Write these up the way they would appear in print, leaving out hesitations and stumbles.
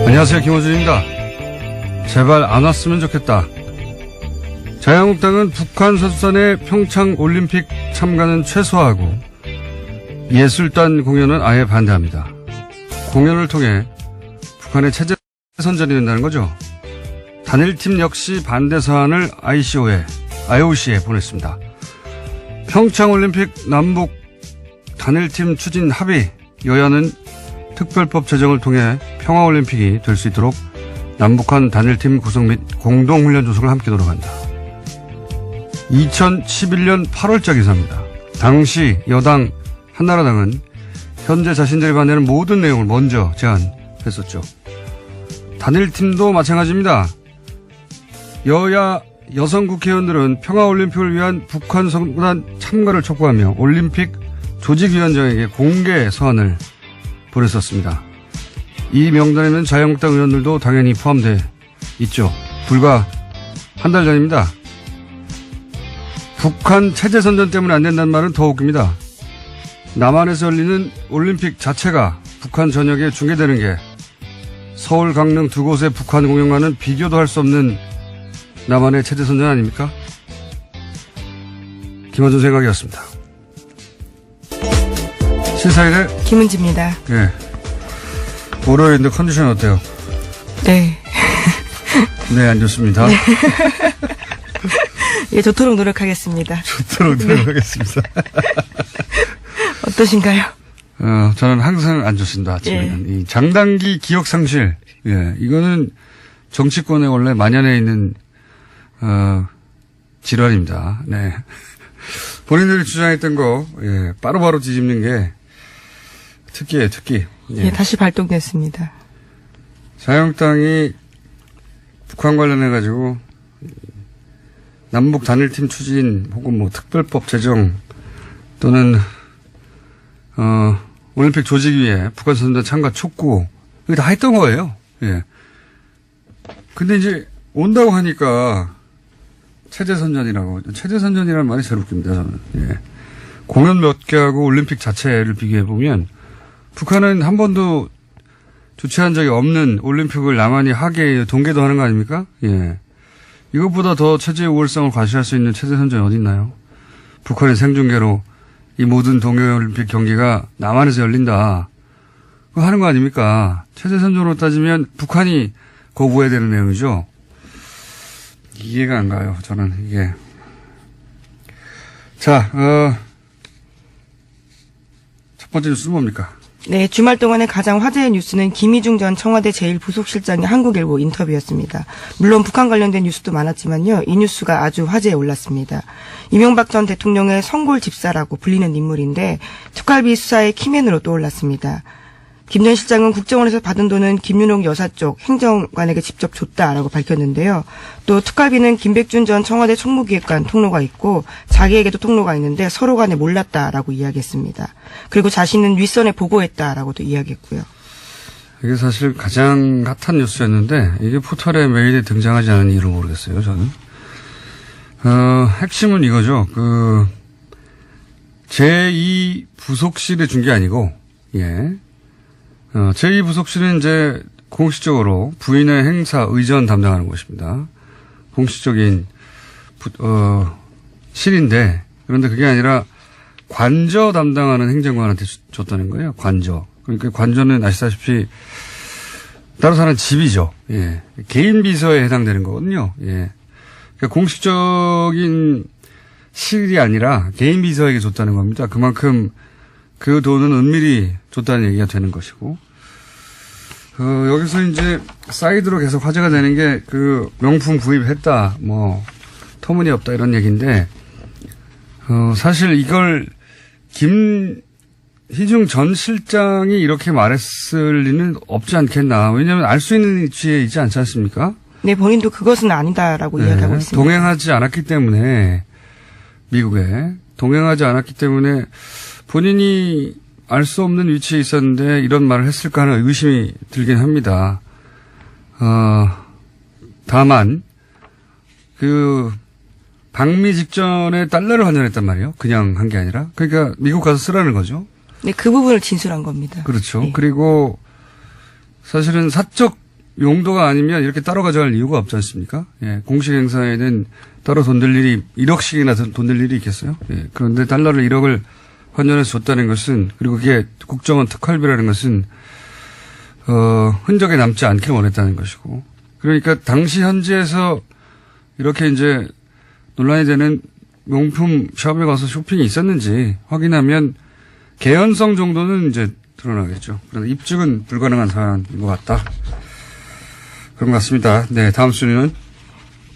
안녕하세요, 김호준입니다. 제발 안 왔으면 좋겠다. 자유한국당은 북한 선수단의 평창올림픽 참가는 최소화하고 예술단 공연은 아예 반대합니다. 공연을 통해 북한의 체제 선전이 된다는 거죠. 단일팀 역시 반대 사안을 IOC에 보냈습니다. 평창올림픽 남북 단일팀 추진 합의, 여야는 특별법 제정을 통해 평화올림픽이 될 수 있도록 남북한 단일팀 구성 및 공동훈련 조성을 함께 노력한다. 2011년 8월자 기사입니다. 당시 여당 한나라당은 현재 자신들이 반대하는 모든 내용을 먼저 제안했었죠. 단일팀도 마찬가지입니다. 여야 여성 국회의원들은 평화올림픽을 위한 북한 선수단 참가를 촉구하며 올림픽 조직위원장에게 공개 서한을 보냈었습니다. 이 명단에는 자유한국당 의원들도 당연히 포함돼 있죠. 불과 한 달 전입니다. 북한 체제 선전 때문에 안 된다는 말은 더 웃깁니다. 남한에서 열리는 올림픽 자체가 북한 전역에 중계되는 게 서울, 강릉 두 곳의 북한 공연과는 비교도 할 수 없는 남한의 체제 선전 아닙니까? 김원준 생각이었습니다. 시사일의 김은지입니다. 네. 월요일인데 컨디션 어때요? 네. 네, 안 좋습니다. 네. 예, 좋도록 노력하겠습니다. 좋도록 노력하겠습니다. 어떠신가요? 저는 항상 안 좋습니다. 아침에는. 예. 이 장단기 기억 상실. 예, 이거는 정치권에 원래 만연해 있는 질환입니다. 네. 본인들이 주장했던 거, 예, 바로바로 뒤집는 게 특기예요, 특기. 예, 다시 발동됐습니다. 자유한국당이 북한 관련해가지고 남북 단일팀 추진 혹은 뭐 특별법 제정 또는 올림픽 조직위에 북한 선수단 참가 촉구 이거 다 했던 거예요. 예. 근데 이제 온다고 하니까 체제 선전이라고. 체제 선전이라는 말이 제일 웃깁니다, 저는. 예. 공연 몇 개 하고 올림픽 자체를 비교해 보면 북한은 한 번도 주최한 적이 없는 올림픽을 남한이 하게 동계도 하는 거 아닙니까? 예. 이것보다 더 체제의 우월성을 과시할 수 있는 체제 선전이 어디 있나요? 북한의 생중계로 이 모든 동계올림픽 경기가 남한에서 열린다. 그거 하는 거 아닙니까? 체제 선전으로 따지면 북한이 거부해야 되는 내용이죠. 이해가 안 가요, 저는, 이게. 자, 첫 번째 뉴스는 뭡니까? 네, 주말 동안의 가장 화제의 뉴스는 김희중 전 청와대 제1부속실장의 한국일보 인터뷰였습니다. 물론 북한 관련된 뉴스도 많았지만요. 이 뉴스가 아주 화제에 올랐습니다. 이명박 전 대통령의 성골 집사라고 불리는 인물인데 특활비 수사의 키맨으로 떠올랐습니다. 김 전 실장은 국정원에서 받은 돈은 김윤옥 여사 쪽 행정관에게 직접 줬다라고 밝혔는데요. 또 특활비는 김백준 전 청와대 총무기획관 통로가 있고 자기에게도 통로가 있는데 서로 간에 몰랐다라고 이야기했습니다. 그리고 자신은 윗선에 보고했다라고도 이야기했고요. 이게 사실 가장 핫한 뉴스였는데 이게 포털에 메일에 등장하지 않은 이유를 모르겠어요, 저는. 핵심은 이거죠. 제2부속실에 준 게 아니고, 예. 제2부속실은 이제 공식적으로 부인의 행사 의전 담당하는 곳입니다. 공식적인 실인데 그런데 그게 아니라 관저 담당하는 행정관한테 줬다는 거예요. 관저. 그러니까 관저는 아시다시피 따로 사는 집이죠. 예. 개인 비서에 해당되는 거거든요. 예. 그러니까 공식적인 실이 아니라 개인 비서에게 줬다는 겁니다. 그만큼 그 돈은 은밀히 줬다는 얘기가 되는 것이고, 여기서 이제 사이드로 계속 화제가 되는 게 명품 구입했다, 터무니없다 이런 얘기인데, 사실 이걸 김희중 전 실장이 이렇게 말했을 리는 없지 않겠나. 왜냐하면 알 수 있는 위치에 있지 않지 않습니까? 네, 본인도 그것은 아니다라고 이야기하고 있습니다. 동행하지 않았기 때문에, 미국에 동행하지 않았기 때문에 본인이 알 수 없는 위치에 있었는데 이런 말을 했을까 하는 의심이 들긴 합니다. 다만 방미 직전에 달러를 환전했단 말이에요. 그냥 한 게 아니라. 그러니까 미국 가서 쓰라는 거죠. 네, 그 부분을 진술한 겁니다. 그렇죠. 네. 그리고 사실은 사적 용도가 아니면 이렇게 따로 가져갈 이유가 없지 않습니까? 예, 공식 행사에는 따로 돈 들 일이 1억씩이나 돈 들 일이 있겠어요? 예, 그런데 달러를 1억을 환전해서 줬다는 것은, 그리고 그게 국정원 특활비라는 것은 흔적에 남지 않기를 원했다는 것이고, 그러니까 당시 현지에서 이렇게 이제 논란이 되는 명품 샵에 가서 쇼핑이 있었는지 확인하면 개연성 정도는 이제 드러나겠죠. 그런데 입증은 불가능한 사안인 것 같다. 그런 것 같습니다. 네, 다음 순위는?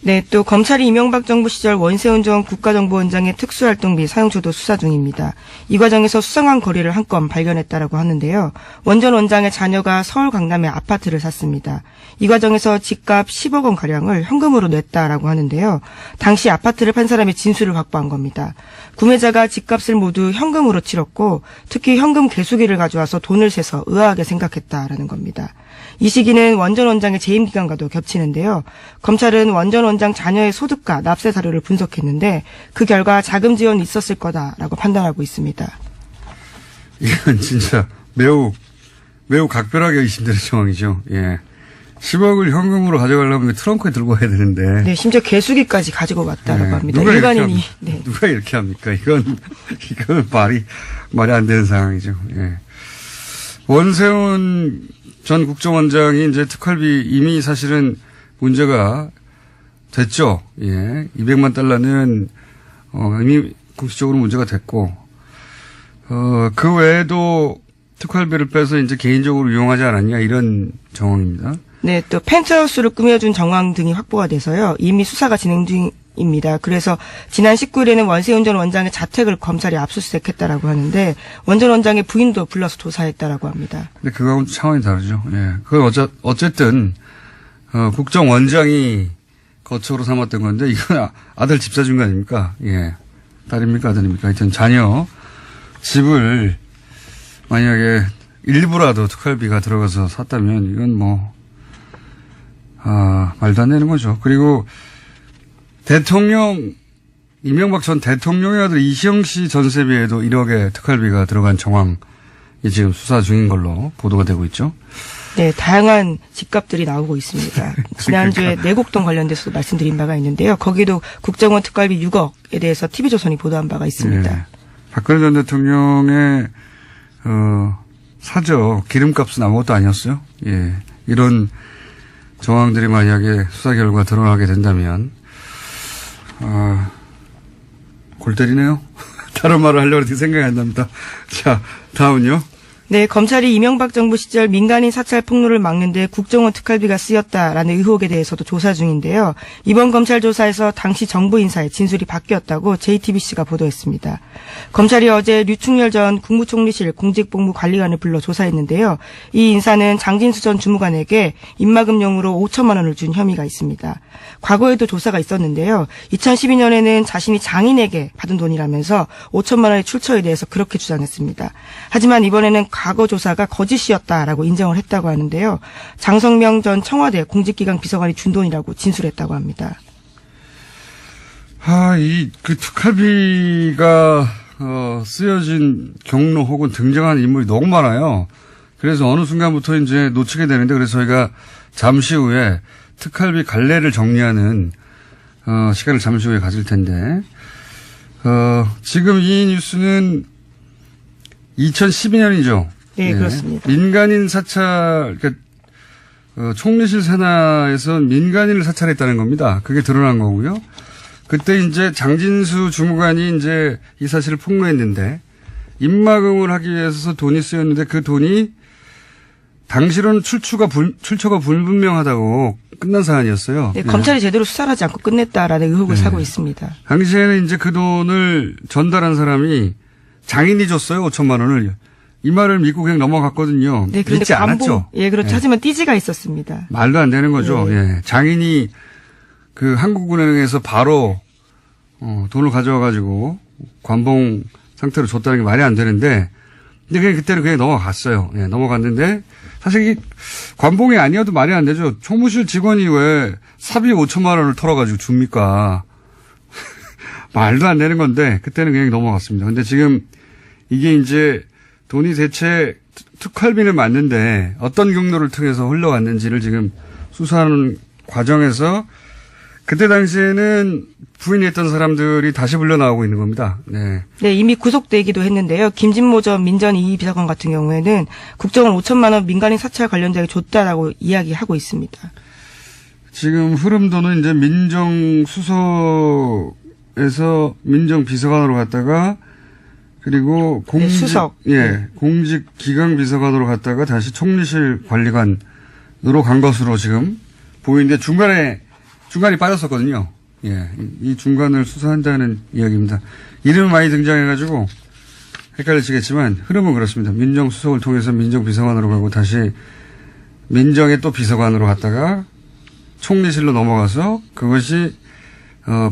네, 또 검찰이 이명박 정부 시절 원세훈 전 국가정보원장의 특수활동비 사용처도 수사 중입니다. 이 과정에서 수상한 거래를 한 건 발견했다라고 하는데요. 원 전 원장의 자녀가 서울 강남에 아파트를 샀습니다. 이 과정에서 집값 10억 원 가량을 현금으로 냈다라고 하는데요. 당시 아파트를 판 사람의 진술을 확보한 겁니다. 구매자가 집값을 모두 현금으로 치렀고 특히 현금 개수기를 가져와서 돈을 세서 의아하게 생각했다라는 겁니다. 이 시기는 원 전 원장의 재임 기간과도 겹치는데요. 검찰은 원 전 원장 자녀의 소득과 납세 사료를 분석했는데 그 결과 자금 지원이 있었을 거다라고 판단하고 있습니다. 이건 진짜 매우 각별하게 의심되는 상황이죠. 예. 10억을 현금으로 가져가려면 트렁크에 들고 와야 되는데. 네, 심지어 개수기까지 가지고 왔다라고 합니다. 일반인이. 네. 누가 이렇게 합니까? 이건 말이 안 되는 상황이죠. 예. 원세훈 전 국정원장이 이제 특활비 이미 사실은 문제가 됐죠. 예. 200만 달러는, 이미 공식적으로 문제가 됐고, 그 외에도 특활비를 빼서 이제 개인적으로 이용하지 않았냐 이런 정황입니다. 네, 또 펜트하우스를 꾸며준 정황 등이 확보가 돼서요. 이미 수사가 진행 중입니다. 그래서 지난 19일에는 원세훈 전 원장의 자택을 검찰이 압수수색했다라고 하는데 원 전 원장의 부인도 불러서 조사했다라고 합니다. 근데 그거하고는 차원이 다르죠. 예. 그건 어쨌든 국정원장이 거처로 삼았던 건데 이건 아들 집 사준 거 아닙니까? 예. 딸입니까 아들입니까? 하여튼 자녀 집을 만약에 일부라도 특활비가 들어가서 샀다면 이건 말도 안 되는 거죠. 그리고 이명박 전 대통령의 아들 이시영 씨 전세비에도 1억의 특활비가 들어간 정황이 지금 수사 중인 걸로 보도가 되고 있죠. 네, 다양한 집값들이 나오고 있습니다. 지난주에 내곡동 관련돼서도 말씀드린 바가 있는데요. 거기도 국정원 특활비 6억에 대해서 TV조선이 보도한 바가 있습니다. 네. 박근혜 전 대통령의 사저 기름값은 아무것도 아니었어요. 예, 이런 정황들이 만약에 수사 결과 드러나게 된다면 골 때리네요. 다른 말을 하려고 했는데 생각이 안 납니다. 자, 다음은요. 네, 검찰이 이명박 정부 시절 민간인 사찰 폭로를 막는 데 국정원 특활비가 쓰였다라는 의혹에 대해서도 조사 중인데요. 이번 검찰 조사에서 당시 정부 인사의 진술이 바뀌었다고 JTBC가 보도했습니다. 검찰이 어제 류충렬 전 국무총리실 공직복무관리관을 불러 조사했는데요. 이 인사는 장진수 전 주무관에게 입막음용으로 5천만 원을 준 혐의가 있습니다. 과거에도 조사가 있었는데요. 2012년에는 자신이 장인에게 받은 돈이라면서 5천만 원의 출처에 대해서 그렇게 주장했습니다. 하지만 이번에는 과거 조사가 거짓이었다라고 인정을 했다고 하는데요. 장성명 전 청와대 공직기강 비서관이 준 돈이라고 진술했다고 합니다. 그 특활비가 쓰여진 경로 혹은 등장한 인물이 너무 많아요. 그래서 어느 순간부터 이제 놓치게 되는데 그래서 저희가 잠시 후에 특활비 갈래를 정리하는 시간을 잠시 후에 가질 텐데 지금 이 뉴스는 2012년이죠. 네, 그렇습니다. 민간인 사찰, 그러니까 총리실 산하에서 민간인을 사찰했다는 겁니다. 그게 드러난 거고요. 그때 이제 장진수 주무관이 이제 이 사실을 폭로했는데 입막음을 하기 위해서 돈이 쓰였는데 그 돈이 당시로는 출처가 불분명하다고 끝난 사안이었어요. 네, 검찰이 제대로 수사를 하지 않고 끝냈다라는 의혹을 사고 있습니다. 당시에는 이제 그 돈을 전달한 사람이 장인이 줬어요. 5천만 원을. 이 말을 믿고 그냥 넘어갔거든요. 네, 그런데 믿지 않았죠. 예, 그렇죠. 하지만 띠지가 있었습니다. 말도 안 되는 거죠. 예. 장인이 그 한국은행에서 바로 돈을 가져와 가지고 관봉 상태로 줬다는 게 말이 안 되는데 근데 그냥 그때는 그냥 넘어갔어요. 예, 넘어갔는데 사실 이 관봉이 아니어도 말이 안 되죠. 총무실 직원이 왜 사비 5천만 원을 털어가지고 줍니까? 말도 안 되는 건데 그때는 그냥 넘어갔습니다. 근데 지금 이게 이제 돈이 대체 특활비는 맞는데 어떤 경로를 통해서 흘러왔는지를 지금 수사하는 과정에서 그때 당시에는 부인했던 사람들이 다시 불려 나오고 있는 겁니다. 네. 네, 이미 구속되기도 했는데요. 김진모 전 민전 2위 비서관 같은 경우에는 국정원 5천만 원 민간인 사찰 관련자에게 줬다라고 이야기하고 있습니다. 지금 흐름도는 이제 민정수석에서 민정비서관으로 갔다가 그리고 수석. 공직기강비서관으로 갔다가 다시 총리실 관리관으로 간 것으로 지금 보이는데 중간이 빠졌었거든요. 예. 이 중간을 수사한다는 이야기입니다. 이름은 많이 등장해가지고 헷갈리시겠지만 흐름은 그렇습니다. 민정수석을 통해서 민정비서관으로 가고 다시 민정의 또 비서관으로 갔다가 총리실로 넘어가서 그것이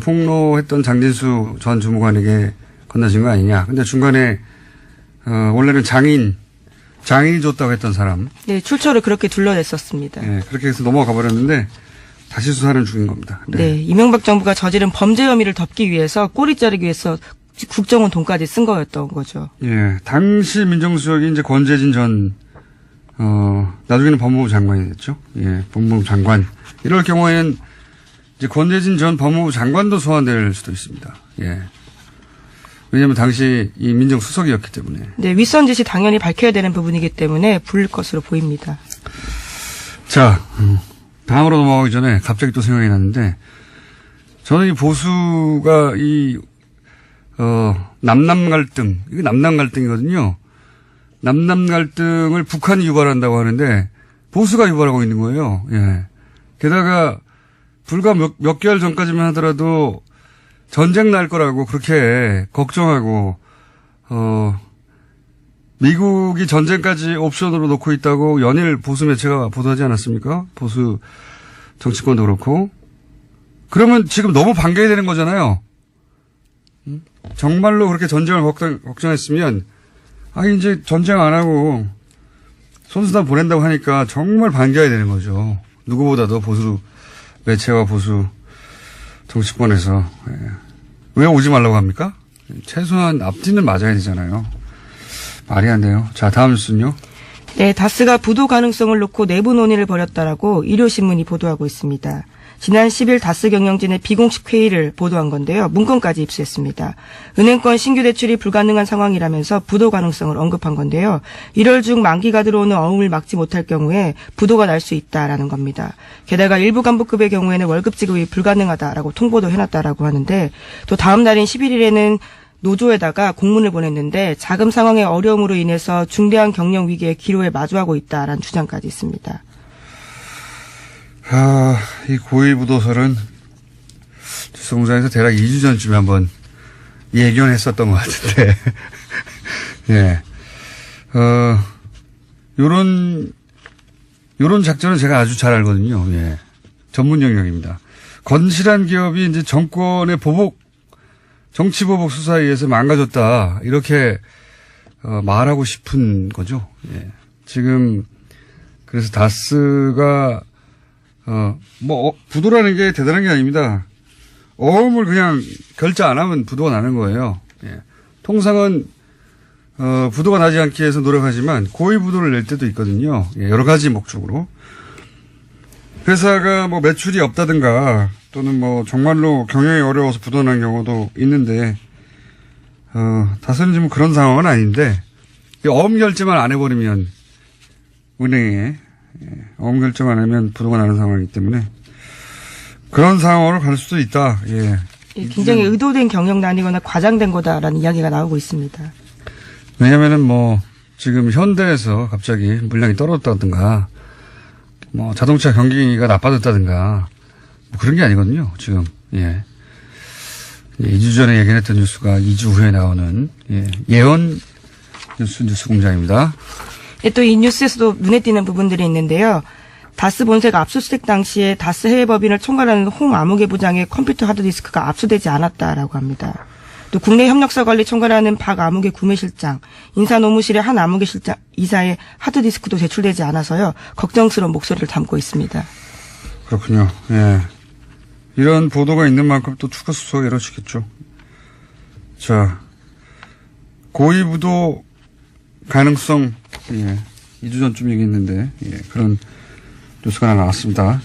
폭로했던 장진수 전 주무관에게 건너진 거 아니냐. 근데 중간에 원래는 장인이 줬다고 했던 사람. 네, 출처를 그렇게 둘러냈었습니다. 네, 그렇게 해서 넘어가 버렸는데 다시 수사는 중인 겁니다. 네, 이명박 정부가 저지른 범죄 혐의를 덮기 위해서 꼬리 자르기 위해서 국정원 돈까지 쓴 거였던 거죠. 예, 당시 민정수석이 이제 권재진 전 나중에는 법무부 장관이 됐죠. 예, 법무부 장관. 이럴 경우에는 이제 권재진 전 법무부 장관도 소환될 수도 있습니다. 예. 왜냐하면 당시 이 민정수석이었기 때문에. 네, 윗선 지시 당연히 밝혀야 되는 부분이기 때문에 부를 것으로 보입니다. 자, 다음으로 넘어가기 전에 갑자기 또 생각이 났는데 저는 이 보수가 남남 갈등, 이게 남남 갈등이거든요. 남남 갈등을 북한이 유발한다고 하는데 보수가 유발하고 있는 거예요. 예. 게다가 불과 몇 개월 전까지만 하더라도 전쟁 날 거라고 그렇게 걱정하고, 미국이 전쟁까지 옵션으로 놓고 있다고 연일 보수 매체가 보도하지 않았습니까? 보수 정치권도 그렇고. 그러면 지금 너무 반겨야 되는 거잖아요. 정말로 그렇게 전쟁을 걱정했으면, 이제 전쟁 안 하고 손수단 보낸다고 하니까 정말 반겨야 되는 거죠. 누구보다도 보수 매체와 보수 정치권에서. 예. 왜 오지 말라고 합니까? 최소한 앞뒤는 맞아야 되잖아요. 말이 안 돼요. 자, 다음 뉴스는요. 네, 다스가 부도 가능성을 놓고 내부 논의를 벌였다라고 일요신문이 보도하고 있습니다. 지난 10일 다스 경영진의 비공식 회의를 보도한 건데요. 문건까지 입수했습니다. 은행권 신규 대출이 불가능한 상황이라면서 부도 가능성을 언급한 건데요. 1월 중 만기가 들어오는 어음을 막지 못할 경우에 부도가 날 수 있다라는 겁니다. 게다가 일부 간부급의 경우에는 월급 지급이 불가능하다라고 통보도 해놨다라고 하는데 또 다음 날인 11일에는 노조에다가 공문을 보냈는데 자금 상황의 어려움으로 인해서 중대한 경영 위기의 기로에 마주하고 있다라는 주장까지 있습니다. 이 고위부도설은 뉴스공장에서 대략 2주 전쯤에 한번 예견했었던 것 같은데, 예. 요런 작전은 제가 아주 잘 알거든요. 예. 전문 영역입니다. 건실한 기업이 이제 정권의 정치보복 수사에 의해서 망가졌다. 이렇게, 말하고 싶은 거죠. 예. 지금, 그래서 다스가 부도라는 게 대단한 게 아닙니다. 어음을 그냥 결제 안 하면 부도가 나는 거예요. 예. 통상은, 부도가 나지 않기 위해서 노력하지만 고의 부도를 낼 때도 있거든요. 예, 여러 가지 목적으로. 회사가 매출이 없다든가 또는 정말로 경영이 어려워서 부도 난 경우도 있는데, 다스는 지금 그런 상황은 아닌데, 어음 결제만 안 해버리면 은행에 어음 결정 안 하면 부도가 나는 상황이기 때문에 그런 상황으로 갈 수도 있다. 예. 굉장히 의도된 경영난이거나 과장된 거다라는 이야기가 나오고 있습니다. 왜냐면은 지금 현대에서 갑자기 물량이 떨어졌다든가 자동차 경기가 나빠졌다든가 그런 게 아니거든요. 지금. 예. 2주 전에 예견했던 뉴스가 2주 후에 나오는 예언 뉴스 공장입니다. 또 이 뉴스에서도 눈에 띄는 부분들이 있는데요. 다스 본사가 압수수색 당시에 다스 해외법인을 총괄하는 홍아무개 부장의 컴퓨터 하드디스크가 압수되지 않았다라고 합니다. 또 국내 협력사 관리 총괄하는 박아무개 구매실장, 인사노무실의 한 아무개 실장 이사의 하드디스크도 제출되지 않아서요. 걱정스러운 목소리를 담고 있습니다. 그렇군요. 예. 이런 보도가 있는 만큼 또 추가 수사가 이루어지겠죠. 자, 고의부도 가능성, 2주 전쯤 얘기했는데, 예, 그런 뉴스가 하나 나왔습니다.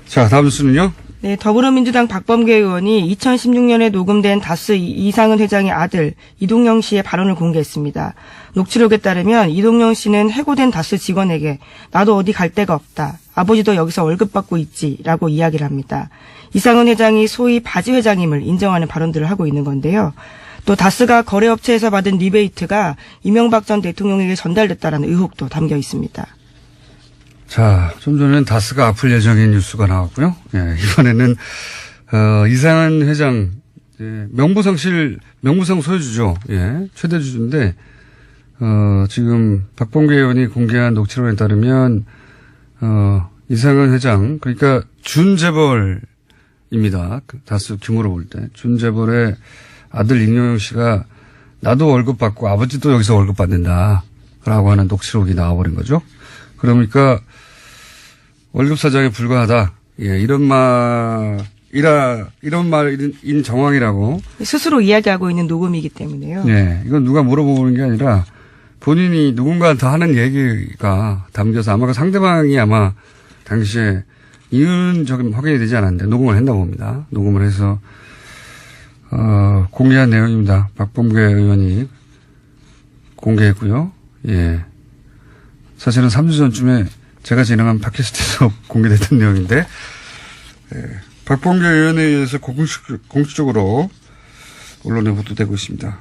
자, 다음 뉴스는요? 네, 더불어민주당 박범계 의원이 2016년에 녹음된 다스 이상은 회장의 아들 이동영 씨의 발언을 공개했습니다. 녹취록에 따르면 이동영 씨는 해고된 다스 직원에게 나도 어디 갈 데가 없다. 아버지도 여기서 월급 받고 있지라고 이야기를 합니다. 이상은 회장이 소위 바지 회장임을 인정하는 발언들을 하고 있는 건데요. 또 다스가 거래업체에서 받은 리베이트가 이명박 전 대통령에게 전달됐다라는 의혹도 담겨 있습니다. 자, 좀 전에는 다스가 아플 예정인 뉴스가 나왔고요. 예, 이번에는, 이상한 회장, 예, 명부상 소유주죠. 예, 최대 주주인데, 지금 박범계 의원이 공개한 녹취록에 따르면, 이상한 회장, 그러니까 준재벌입니다. 그 다스 규모로 볼 때. 준재벌의 아들 임영영 씨가 나도 월급 받고 아버지도 여기서 월급 받는다. 라고 하는 녹취록이 나와버린 거죠. 그러니까, 월급 사장에 불과하다. 예, 이런 말인 정황이라고. 스스로 이야기하고 있는 녹음이기 때문에요. 예, 이건 누가 물어보는 게 아니라 본인이 누군가한테 하는 얘기가 담겨서 아마 그 상대방이 아마 당시에 이유는 확인이 되지 않았는데 녹음을 했나 봅니다. 녹음을 해서, 공개한 내용입니다. 박범계 의원이 공개했고요. 예. 사실은 3주 전쯤에 제가 진행한 팟캐스트에서 공개됐던 내용인데, 예, 박범계 의원에 의해서 공식적으로 언론에 보도되고 있습니다.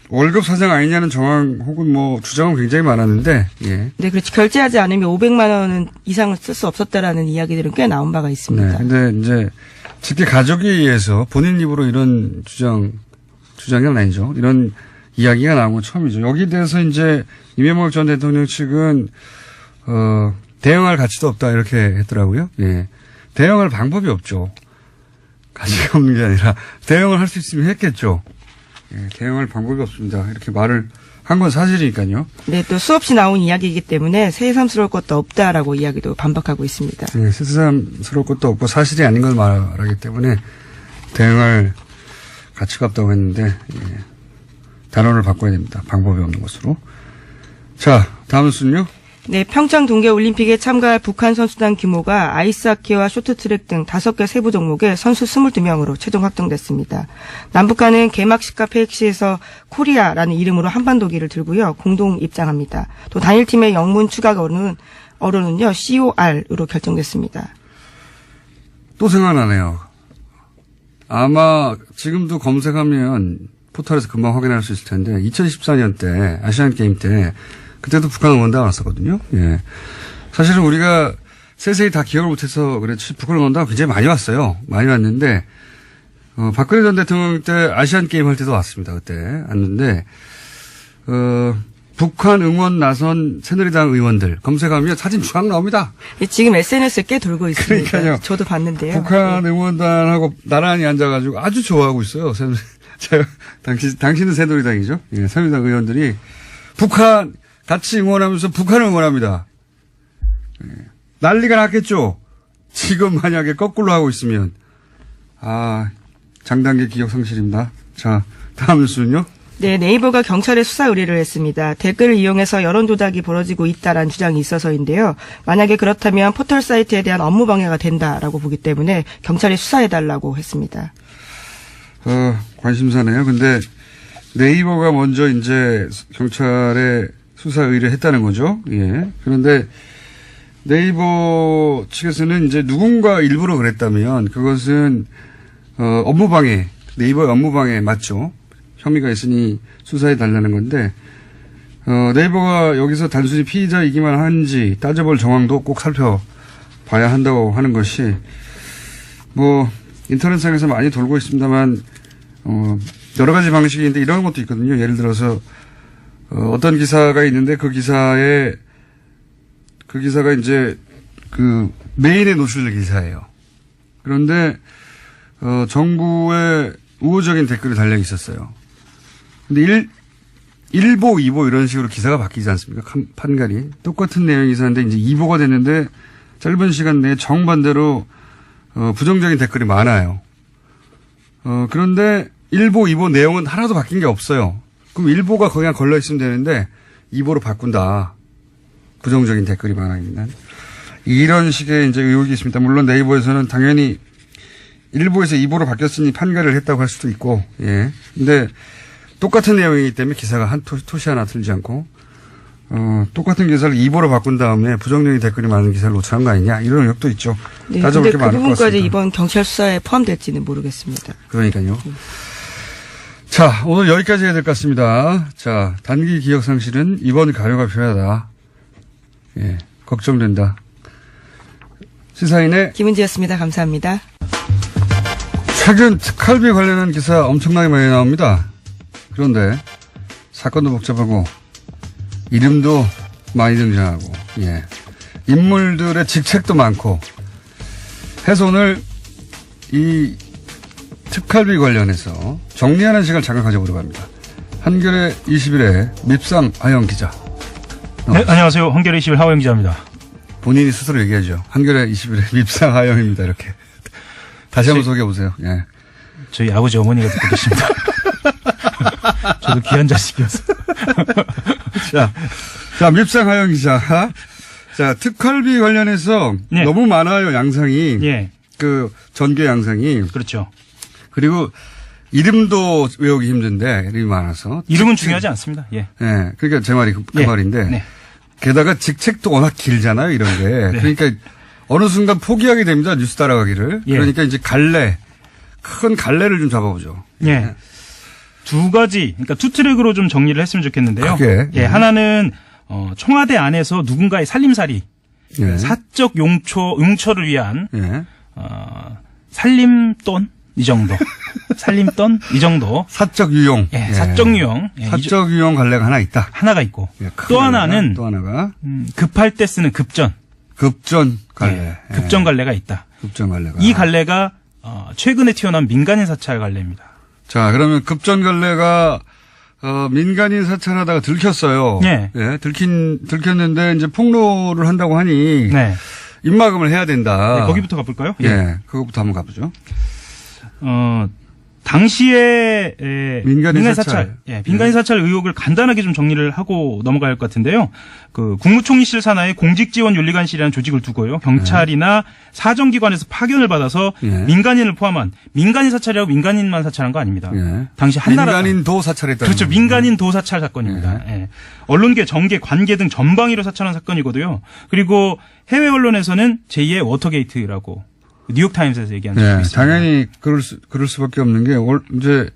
월급 사장 아니냐는 정황 혹은 주장은 굉장히 많았는데, 예. 네, 그렇지. 결제하지 않으면 500만 원 이상을 쓸 수 없었다라는 이야기들은 꽤 나온 바가 있습니다. 네, 근데 이제 직계 가족에 의해서 본인 입으로 이런 주장이 아니죠. 이런 이야기가 나온 건 처음이죠. 여기에 대해서 이제 이명박 전 대통령 측은 대응할 가치도 없다 이렇게 했더라고요. 예. 대응할 방법이 없죠. 가치가 없는 게 아니라 대응을 할 수 있으면 했겠죠. 예, 대응할 방법이 없습니다. 이렇게 말을 한 건 사실이니까요. 네, 또 수없이 나온 이야기이기 때문에 새삼스러울 것도 없다라고 이야기도 반박하고 있습니다. 네, 새삼스러울 것도 없고 사실이 아닌 걸 말하기 때문에 대응할 가치가 없다고 했는데, 예. 단어를 바꿔야 됩니다. 방법이 없는 것으로. 자, 다음 뉴스는요? 네, 평창 동계올림픽에 참가할 북한 선수단 규모가 아이스하키와 쇼트트랙 등 5개 세부 종목에 선수 22명으로 최종 확정됐습니다. 남북한은 개막식과 폐획식에서 코리아라는 이름으로 한반도기를 들고요. 공동 입장합니다. 또 단일팀의 영문 추가 어로는요. COR으로 결정됐습니다. 또 생각나네요. 아마 지금도 검색하면 포털에서 금방 확인할 수 있을 텐데 2014년 때 아시안게임 때 그때도 북한 응원단 왔었거든요. 예. 사실은 우리가 세세히 다 기억을 못해서 그랬지 북한 응원단 굉장히 많이 왔어요. 많이 왔는데 박근혜 전 대통령 때 아시안게임 할 때도 왔습니다. 그때 왔는데 북한 응원 나선 새누리당 의원들 검색하면 사진 쫙 나옵니다. 지금 SNS에 꽤 돌고 있습니다. 그러니까요. 저도 봤는데요. 북한 응원단하고 나란히 앉아가지고 아주 좋아하고 있어요. 제가 당신은 새누리당이죠. 예, 새누리당 의원들이 북한 같이 응원하면서 북한을 응원합니다. 예, 난리가 났겠죠. 지금 만약에 거꾸로 하고 있으면 장단계 기억 상실입니다. 자, 다음 뉴스는요. 네, 네이버가 경찰에 수사 의뢰를 했습니다. 댓글을 이용해서 여론 조작이 벌어지고 있다라는 주장이 있어서인데요. 만약에 그렇다면 포털 사이트에 대한 업무 방해가 된다라고 보기 때문에 경찰에 수사해달라고 했습니다. 관심사네요. 근데 네이버가 먼저 이제 경찰에 수사 의뢰했다는 거죠. 예. 그런데 네이버 측에서는 이제 누군가 일부러 그랬다면 그것은 업무방해, 네이버의 업무방해 맞죠. 혐의가 있으니 수사해 달라는 건데 네이버가 여기서 단순히 피의자이기만 한지 따져볼 정황도 꼭 살펴봐야 한다고 하는 것이 인터넷상에서 많이 돌고 있습니다만 여러 가지 방식이 있는데 이런 것도 있거든요. 예를 들어서 어떤 기사가 있는데 그 기사가 이제 그 메인에 노출된 기사예요. 그런데 정부의 우호적인 댓글이 달려 있었어요. 근데 1보, 2보 이런 식으로 기사가 바뀌지 않습니까? 판갈이. 똑같은 내용의 기사인데 이제 2보가 됐는데 짧은 시간 내에 정반대로 부정적인 댓글이 많아요. 그런데 1보, 2보 내용은 하나도 바뀐 게 없어요. 그럼 일보가 그냥 걸려 있으면 되는데 2보로 바꾼다. 부정적인 댓글이 많아 있는. 이런 식의 이제 의혹이 있습니다. 물론 네이버에서는 당연히 1보에서 2보로 바뀌었으니 판결을 했다고 할 수도 있고, 예. 근데 똑같은 내용이기 때문에 기사가 한 토시 하나 틀리지 않고, 똑같은 기사를 2보로 바꾼 다음에 부정적인 댓글이 많은 기사를 노출한 거 아니냐, 이런 의혹도 있죠. 네, 따져볼 근데 게 그 많을 것 부분까지 같습니다. 이번 경찰 수사에 포함될지는 모르겠습니다. 그러니까요. 자, 오늘 여기까지 해야 될 것 같습니다. 자, 단기 기억 상실은 이번 가려가 필요하다. 예, 걱정된다. 시사인의 김은지였습니다. 감사합니다. 최근 특활비 관련한 기사 엄청나게 많이 나옵니다. 그런데 사건도 복잡하고 이름도 많이 등장하고, 예, 인물들의 직책도 많고 해서 오늘 이 특활비 관련해서 정리하는 시간을 잠깐 가져보려고 합니다. 한겨레 21의 밉상 하영 기자. 네, 안녕하세요. 한겨레 21 하영 기자입니다. 본인이 스스로 얘기하죠. 한겨레 21의 밉상 하영입니다. 이렇게. 다시 한번 소개해 보세요. 예. 저희 아버지 어머니가 듣고 계십니다. 저도 귀한 자식이어서. 자, 밉상 하영 기자. 자, 특활비 관련해서 네. 너무 많아요. 양상이. 예. 그 전개 양상이. 그렇죠. 그리고 이름도 외우기 힘든데 이름이 많아서. 이름은 중요하지 않습니다. 예. 예. 그러니까 제 말이 그 예. 말인데. 네. 게다가 직책도 워낙 길잖아요. 이런 게. 네. 그러니까 어느 순간 포기하게 됩니다. 뉴스 따라가기를. 예. 그러니까 이제 큰 갈래를 좀 잡아보죠. 예. 두 가지, 그러니까 투 트랙으로 좀 정리를 했으면 좋겠는데요. 그게. 예. 하나는 청와대 안에서 누군가의 살림살이, 예. 사적 용처를 위한 예. 살림돈 이 정도, 살림돈 이 정도. 사적 유용. 예. 사적 유용. 예. 사적 유용 갈래가 하나 있다. 하나가 있고 예, 또 하나는 또 하나가 급할 때 쓰는 급전. 급전 갈래. 예, 급전 갈래가 있다. 급전 갈래가. 이 갈래가 최근에 튀어나온 민간인 사찰 갈래입니다. 자, 그러면 급전 갈래가 민간인 사찰하다가 들켰어요. 예. 예, 들켰는데 이제 폭로를 한다고 하니 네. 입막음을 해야 된다. 네, 거기부터 가볼까요? 예. 그거부터 한번 가보죠. 당시에 민간인 사찰. 예, 민간인 사찰 의혹을 간단하게 좀 정리를 하고 넘어갈 것 같은데요. 그 국무총리실 산하에 공직지원윤리관실이라는 조직을 두고요. 경찰이나 사정기관에서 파견을 받아서 예. 민간인을 포함한 민간인 사찰이라고 민간인만 사찰한 거 아닙니다. 예. 당시 한나라 민간인도 사찰했다. 그렇죠. 민간인 도사찰 사건입니다. 예. 언론계, 정계, 관계 등 전방위로 사찰한 사건이거든요. 그리고 해외 언론에서는 제2의 워터게이트라고 뉴욕타임스에서 얘기한 적이 네, 있습니다. 당연히 그럴 수밖에 없는 게 이제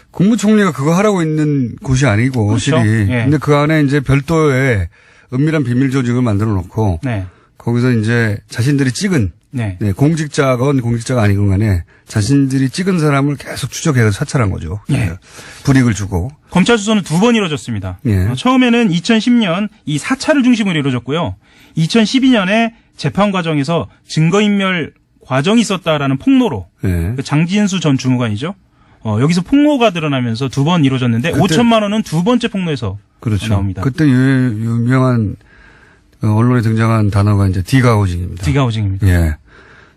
국무총리가 그거 하라고 있는 곳이 아니고 그렇죠. 실이. 예. 근데 그 안에 이제 별도의 은밀한 비밀 조직을 만들어 놓고 네. 거기서 이제 자신들이 찍은 네. 네, 공직자건 공직자가 아니건 간에 자신들이 찍은 사람을 계속 추적해서 사찰한 거죠. 예. 불이익을 주고. 검찰 수사는 2번 이루어졌습니다. 예. 처음에는 2010년 이 사찰을 중심으로 이루어졌고요. 2012년에 재판 과정에서 증거인멸 과정이 있었다라는 폭로로 예. 그 장진수 전 주무관이죠. 여기서 폭로가 드러나면서 2번 이루어졌는데 5천만 원은 두 번째 폭로에서 그렇죠. 나옵니다. 그때 유명한 언론에 등장한 단어가 이제 디가우징입니다. 디가우징입니다. 예.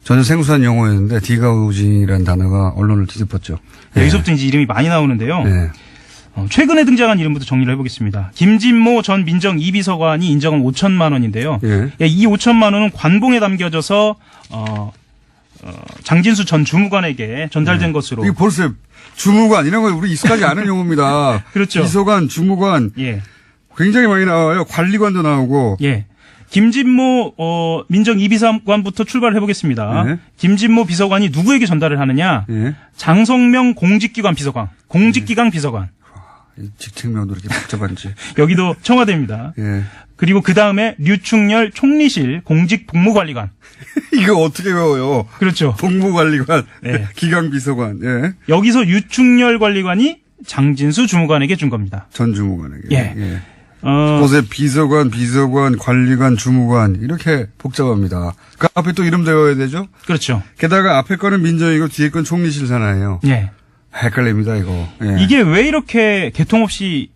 전혀 생소한 용어였는데 디가우징이라는 단어가 언론을 뒤덮었죠. 예. 여기서부터 이제 이름이 많이 나오는데요. 예. 최근에 등장한 이름부터 정리를 해보겠습니다. 김진모 전 민정 2비서관이 인정한 5천만 원인데요. 예. 예, 이 5천만 원은 관봉에 담겨져서 장진수 전 주무관에게 전달된 것으로. 이게 벌써 주무관 이런 거 우리 익숙하지 않은 용어입니다. 그렇죠. 비서관, 주무관 예, 굉장히 많이 나와요. 관리관도 나오고. 예. 김진모 민정 2비서관부터 출발을 해보겠습니다. 네. 김진모 비서관이 누구에게 전달을 하느냐? 예. 장성명 공직기관 비서관, 공직기강 비서관. 이 직책명도 이렇게 복잡한지. 여기도 청와대입니다. 예. 그리고 그 다음에 류충렬 총리실 공직복무관리관. 이거 어떻게 외워요? 그렇죠. 복무관리관, 네. 기강비서관, 예. 여기서 유충렬 관리관이 장진수 주무관에게 준 겁니다. 전 주무관에게. 예. 곳에 비서관, 관리관, 주무관 이렇게 복잡합니다. 그 앞에 또 이름 대어야 되죠? 그렇죠. 게다가 앞에 거는 민정이고 뒤에 건 총리실 산하예요. 예. 헷갈립니다, 이거. 예. 이게 왜 이렇게 개통 없이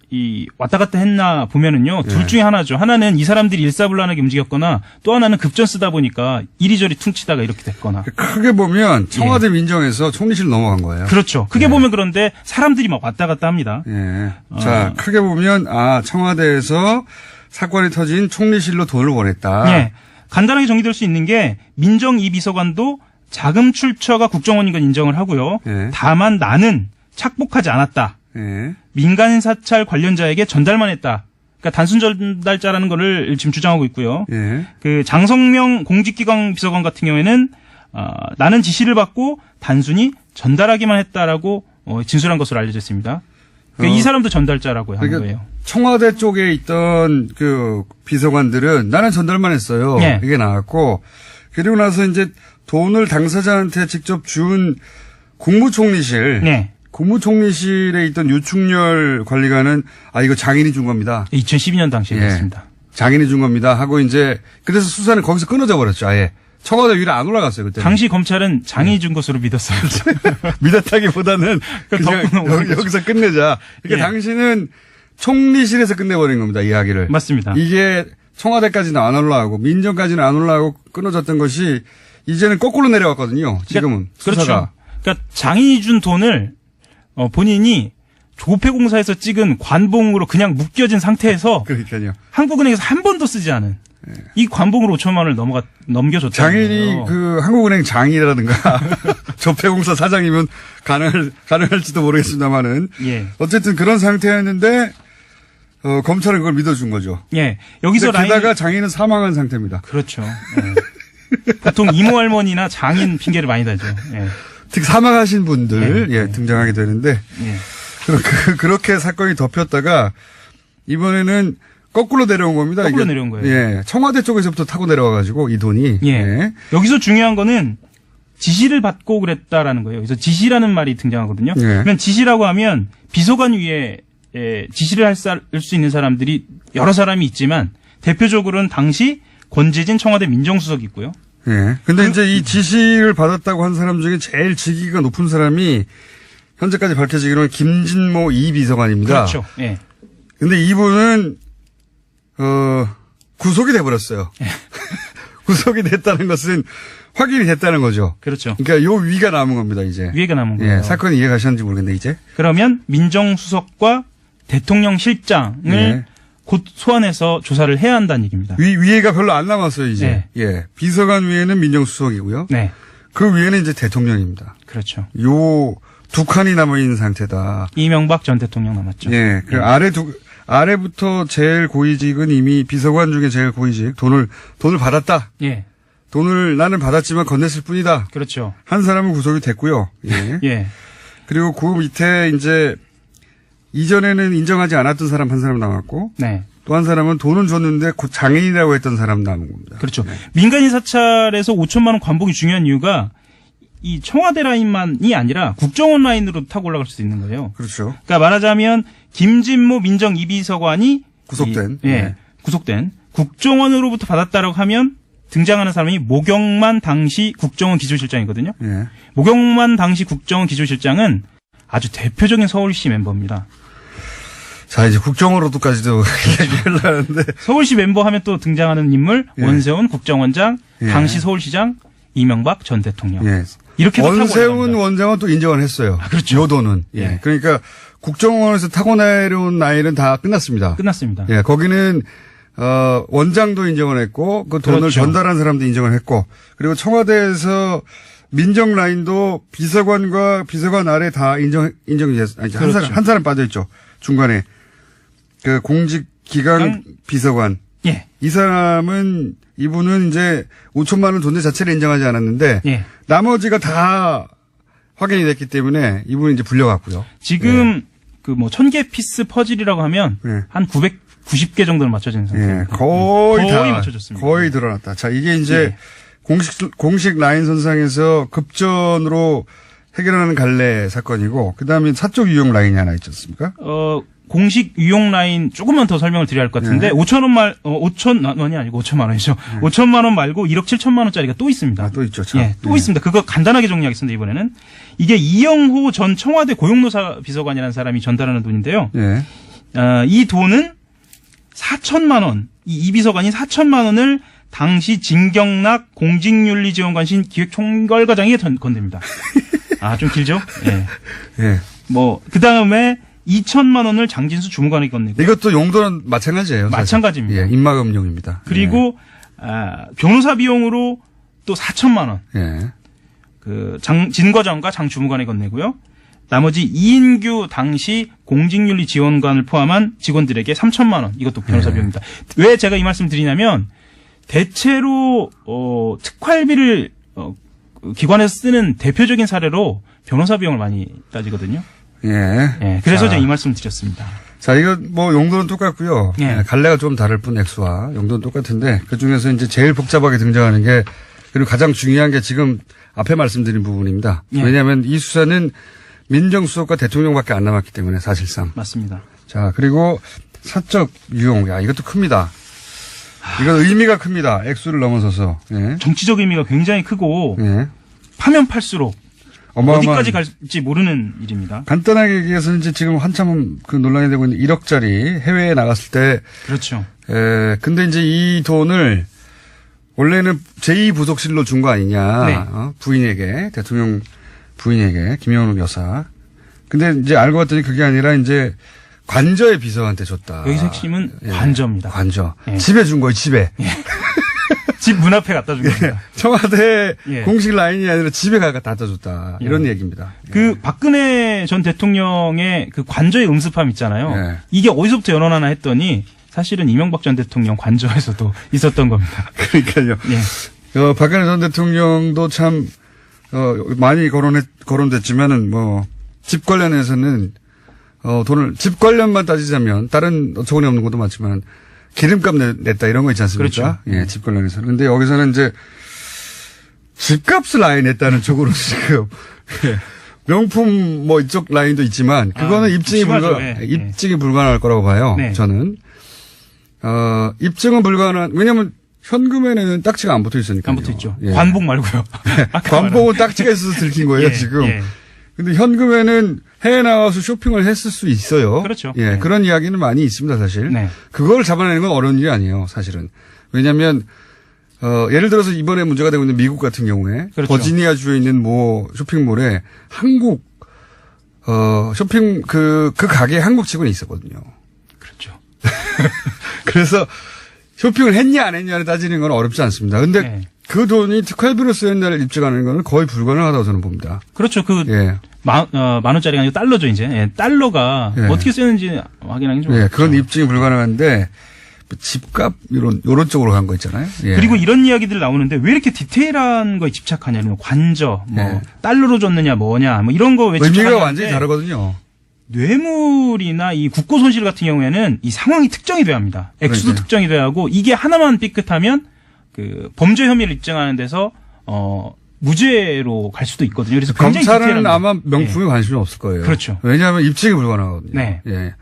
왔다 갔다 했나 보면은요. 둘 중에 하나죠. 하나는 이 사람들이 일사불란하게 움직였거나 또 하나는 급전 쓰다 보니까 이리저리 퉁치다가 이렇게 됐거나. 크게 보면 청와대 민정에서 총리실 넘어간 거예요. 그렇죠. 크게 보면 그런데 사람들이 막 왔다 갔다 합니다. 예. 자, 크게 보면 청와대에서 사건이 터진 총리실로 돈을 보냈다. 예. 간단하게 정리될 수 있는 게 민정 이 비서관도 자금 출처가 국정원인 건 인정을 하고요. 예. 다만 나는 착복하지 않았다. 예. 민간 사찰 관련자에게 전달만 했다. 그러니까 단순 전달자라는 거를 지금 주장하고 있고요. 예. 그 장성명 공직기강 비서관 같은 경우에는 나는 지시를 받고 단순히 전달하기만 했다라고 진술한 것으로 알려져 있습니다. 그러니까 이 사람도 전달자라고 하는 그러니까 거예요. 청와대 쪽에 있던 그 비서관들은 나는 전달만 했어요. 예. 이게 나왔고 그리고 나서 이제 돈을 당사자한테 직접 준 국무총리실. 네. 국무총리실에 있던 유충렬 관리관은 이거 장인이 준 겁니다. 2012년 당시에 예. 그랬습니다. 장인이 준 겁니다. 하고 이제 그래서 수사는 거기서 끊어져 버렸죠. 아예 청와대 위로 안 올라갔어요 그때. 당시 검찰은 장이 준 것으로 믿었어요. 믿었다기보다는 그냥 덕분에 여기서 끝내자. 그러니까 예. 당신은 총리실에서 끝내버린 겁니다. 이야기를. 맞습니다. 이게 청와대까지는 안 올라가고 민정까지는 안 올라가고 끊어졌던 것이 이제는 거꾸로 내려왔거든요. 지금은 그러니까, 수사가. 그렇죠. 그러니까 장인이 준 돈을 본인이 조폐공사에서 찍은 관봉으로 그냥 묶여진 상태에서 그러니까요. 한국은행에서 한 번도 쓰지 않은 이 관봉으로 5천만 원을 넘겨줬다는 장인이 거예요. 그 한국은행 장이라든가 조폐공사 사장이면 가능할지도 모르겠습니다만은 예. 어쨌든 그런 상태였는데 검찰은 그걸 믿어준 거죠. 예. 여기서 근데 게다가 라인을 장인은 사망한 상태입니다. 그렇죠. 예. 보통 이모 할머니나 장인 핑계를 많이 대죠. 예. 특히 사망하신 분들 예. 등장하게 되는데 예. 그렇게 사건이 덮였다가 이번에는 거꾸로 내려온 겁니다. 거꾸로 이게. 내려온 거예요. 예. 청와대 쪽에서부터 타고 내려와가지고 이 돈이. 예. 여기서 중요한 거는 지시를 받고 그랬다라는 거예요. 그래서 지시라는 말이 등장하거든요. 예. 그러면 지시라고 하면 비서관 위에 지시를 할 수 있는 사람들이 여러 사람이 있지만 대표적으로는 당시 권재진 청와대 민정수석이 있고요. 예. 근데 이제 이 지시를 받았다고 한 사람 중에 제일 직위가 높은 사람이 현재까지 밝혀지기로는 김진모 이 비서관입니다. 그렇죠. 예. 근데 이분은 구속이 돼버렸어요. 구속이 됐다는 것은 확인이 됐다는 거죠. 그렇죠. 그러니까 요 위가 남은 겁니다, 이제. 위에가 남은 거예요. 예, 사건이 이해가셨는지 모르겠는데, 이제. 그러면 민정수석과 대통령 실장을 예. 곧 소환해서 조사를 해야 한다는 얘기입니다. 위에가 별로 안 남았어요, 이제. 네. 예. 비서관 위에는 민정수석이고요. 네. 그 위에는 이제 대통령입니다. 그렇죠. 요 두 칸이 남아있는 상태다. 이명박 전 대통령 남았죠. 예. 그 아래부터 제일 고위직은 이미 비서관 중에 제일 고위직. 돈을 받았다. 예. 돈을 나는 받았지만 건넸을 뿐이다. 그렇죠. 한 사람은 구속이 됐고요. 예. 예. 그리고 그 밑에 이제 이전에는 인정하지 않았던 사람 한 사람 남았고 네. 또 한 사람은 돈은 줬는데 곧 장애인이라고 했던 사람 남은 겁니다. 그렇죠. 네. 민간인 사찰에서 5천만 원 관복이 중요한 이유가 이 청와대 라인만이 아니라 국정원 라인으로 타고 올라갈 수도 있는 거예요. 그렇죠. 그러니까 말하자면 김진모 민정 2비서관이 구속된. 네. 구속된 국정원으로부터 받았다라고 하면 등장하는 사람이 모경만 당시 국정원 기조실장이거든요. 예. 모경만 당시 국정원 기조실장은 아주 대표적인 서울시 멤버입니다. 자, 이제 국정원으로도까지도 얘기를 하는데. 서울시 member 하면 또 등장하는 인물 예. 원세훈 국정원장, 예. 당시 서울시장 이명박 전 대통령. 예. 이렇게 원세훈 원장은 또 인정을 했어요. 그렇죠. 요 돈은. 예. 예. 그러니까 국정원에서 타고 내려온 나이는 다 끝났습니다. 끝났습니다. 예. 거기는 원장도 인정을 했고 그 돈을 그렇죠. 전달한 사람도 인정을 했고 그리고 청와대에서 민정 라인도 비서관과 비서관 아래 다 인정이 됐어요. 아니, 그렇죠. 한 사람 빠져 있죠. 중간에 그 공직기강 비서관. 예. 이 사람은 이분은 이제 5천만 원 돈의 자체를 인정하지 않았는데 예. 나머지가 다 확인이 됐기 때문에 이분은 이제 불려갔고요. 지금 그 뭐 1000개 피스 퍼즐이라고 하면 예. 한 990개 정도는 맞춰진 예, 상태입니다. 거의 다 맞춰졌습니다. 거의 드러났다. 자, 이게 이제 예. 공식 라인 선상에서 급전으로 해결하는 갈래 사건이고 그다음에 사적 유용 라인이 하나 있지 않습니까? 공식 유용 라인 조금만 더 설명을 드려야 할 것 같은데 5천만 원이 아니고 5천만 원이죠. 5천만 원 말고 1억 7천만 원짜리가 또 있습니다. 또 있죠. 참. 예, 또 있습니다. 그거 간단하게 정리하겠습니다. 이번에는 이게 이영호 전 청와대 고용노사 비서관이라는 사람이 전달하는 돈인데요. 예. 이 돈은 4천만 원, 이 비서관이 4천만 원을 당시 진경락 공직윤리지원관실 기획총괄과장에게 건넵니다. 좀 길죠? 예. 예. 그 다음에 2천만 원을 장진수 주무관에게 건네고. 이것도 용도는 마찬가지예요. 사실. 마찬가지입니다. 예, 입막음용입니다. 그리고 변호사 비용으로 또 4천만 원. 예. 진 과장과 장 주무관에 건네고요. 나머지 이인규 당시 공직윤리지원관을 포함한 직원들에게 3천만 원. 이것도 변호사 비용입니다. 왜 제가 이 말씀 드리냐면 대체로 특활비를 기관에서 쓰는 대표적인 사례로 변호사 비용을 많이 따지거든요. 예. 그래서 제가 이 말씀 드렸습니다. 자, 이거 용도는 똑같고요. 예. 갈래가 좀 다를 뿐 액수와 용도는 똑같은데 그 중에서 이제 제일 복잡하게 등장하는 게 그리고 가장 중요한 게 지금 앞에 말씀드린 부분입니다. 예. 왜냐하면 이 수사는 민정수석과 대통령밖에 안 남았기 때문에 사실상. 맞습니다. 자, 그리고 사적 유용. 이것도 큽니다. 이건 의미가 큽니다. 액수를 넘어서서. 예. 정치적 의미가 굉장히 크고 예. 파면 팔수록 어마어마한 어디까지 갈지 모르는 일입니다. 간단하게 얘기해서 이제 지금 한참 논란이 되고 있는 1억짜리 해외에 나갔을 때. 그렇죠. 근데 이제 이 돈을 원래는 제2부속실로 준 거 아니냐. 네. 부인에게, 대통령 부인에게, 김영욱 여사. 근데 이제 알고 봤더니 그게 아니라 이제 관저의 비서한테 줬다. 여기서 핵심은 관저입니다. 관저. 예. 집에 준 거예요, 집에. 집 문 앞에 갖다 준 겁니다. 청와대 예. 공식 라인이 아니라 집에 갖다 줬다. 이런 얘기입니다. 박근혜 전 대통령의 그 관저의 음습함 있잖아요. 예. 이게 어디서부터 연원하나 했더니 사실은 이명박 전 대통령 관저에서도 있었던 겁니다. 그러니까요. 예. 박근혜 전 대통령도 참, 많이 거론됐지만은 집 관련해서는 돈을, 집 관련만 따지자면 다른 어처구니 없는 것도 많지만 기름값 냈다 이런 거 있지 않습니까? 그렇죠. 예, 집 관련해서는. 근데 여기서는 이제 집값을 아예 냈다는 쪽으로 지금 명품 이쪽 라인도 있지만 그거는 입증이 입증이 불가능할 거라고 봐요. 네. 저는. 입증은 불가능한, 왜냐면 현금에는 딱지가 안 붙어 있으니까. 안 붙어 있죠. 관복 말고요. 관복은 딱지가 있어서 들킨 거예요, 지금. 예. 근데 현금에는 해외 나와서 쇼핑을 했을 수 있어요. 그렇죠. 예, 그런 이야기는 많이 있습니다, 사실. 네. 그걸 잡아내는 건 어려운 일이 아니에요, 사실은. 왜냐하면 예를 들어서 이번에 문제가 되고 있는 미국 같은 경우에 그렇죠. 버지니아주에 있는 쇼핑몰에 한국 쇼핑 그 가게에 한국 직원이 있었거든요. 그렇죠. 그래서 쇼핑을 했냐 안 했냐를 따지는 건 어렵지 않습니다. 근데 네. 그 돈이 특활비로 쓰였냐를 입증하는 건 거의 불가능하다고 저는 봅니다. 그렇죠. 예. 만 원짜리가 아니고 달러죠, 이제. 예, 달러가 어떻게 쓰였는지 확인하기 좀 어렵죠. 그건 입증이 불가능한데 집값 요런 쪽으로 간 거 있잖아요. 예. 그리고 이런 이야기들 나오는데 왜 이렇게 디테일한 거에 집착하냐면 관저, 달러로 줬느냐 뭐냐, 이런 거 왜 의미가 집착하냐는데 완전히 다르거든요. 뇌물이나 이 국고 손실 같은 경우에는 이 상황이 특정이 돼야 합니다. 액수도 그러니까요. 특정이 돼야 하고 이게 하나만 삐끗하면 그 범죄 혐의를 입증하는 데서 무죄로 갈 수도 있거든요. 그래서 굉장히 검찰은 디테일합니다. 아마 명품에 관심이 없을 거예요. 그렇죠. 왜냐하면 입증이 불가능하거든요. 네. 예.